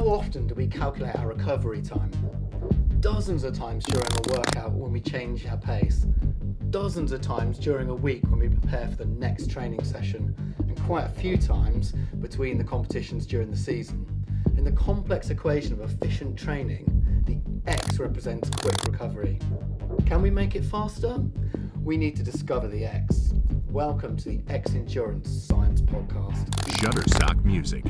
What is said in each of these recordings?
How often do we calculate our recovery time? Dozens of times during a workout when we change our pace. Dozens of times during a week when we prepare for the next training session, and quite a few times between the competitions during the season. In the complex equation of efficient training, the X represents quick recovery. Can we make it faster? We need to discover the X. Welcome to the Xendurance Science Podcast. Shutterstock Music.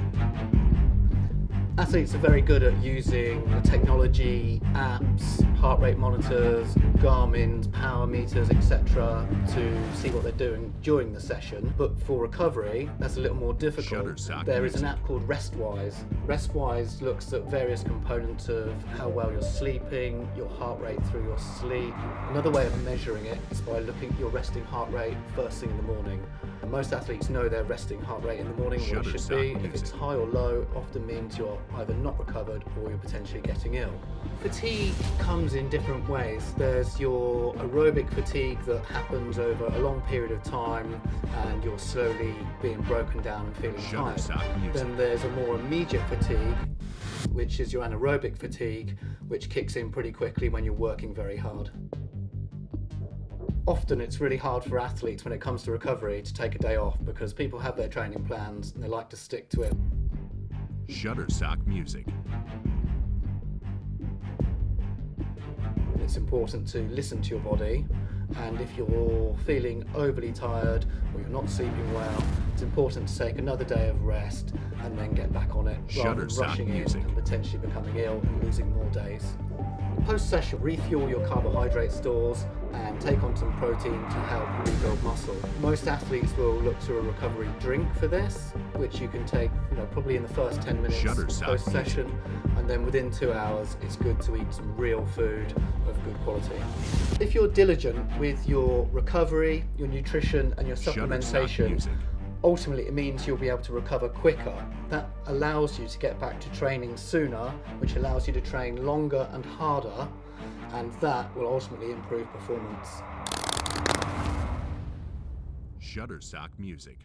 Athletes are very good at using the technology, apps, heart rate monitors, Garmin's, power meters, etc. to see what they're doing during the session. But for recovery, that's a little more difficult. There is an app called Restwise. Restwise looks at various components of how well you're sleeping, your heart rate through your sleep. Another way of measuring it is by looking at your resting heart rate first thing in the morning. And most athletes know their resting heart rate in the morning, what it should be. If it's high or low, it often means you're either not recovered or you're potentially getting ill. Fatigue comes in different ways. There's your aerobic fatigue that happens over a long period of time and you're slowly being broken down and feeling tired. Then there's a more immediate fatigue, which is your anaerobic fatigue, which kicks in pretty quickly when you're working very hard. Often it's really hard for athletes when it comes to recovery to take a day off because people have their training plans and they like to stick to it. Shutterstock Music. It's important to listen to your body, and if you're feeling overly tired or you're not sleeping well, it's important to take another day of rest and then get back on it rather than rushing in and potentially becoming ill and losing more days. Post-session, refuel your carbohydrate stores and take on some protein to help rebuild muscle. Most athletes will look to a recovery drink for this, which you can take probably in the first 10 minutes post-session, and then within 2 hours it's good to eat some real food of good quality. If you're diligent with your recovery, your nutrition and your supplementation, ultimately it means you'll be able to recover quicker. That allows you to get back to training sooner, which allows you to train longer and harder, and that will ultimately improve performance. Shutterstock Music.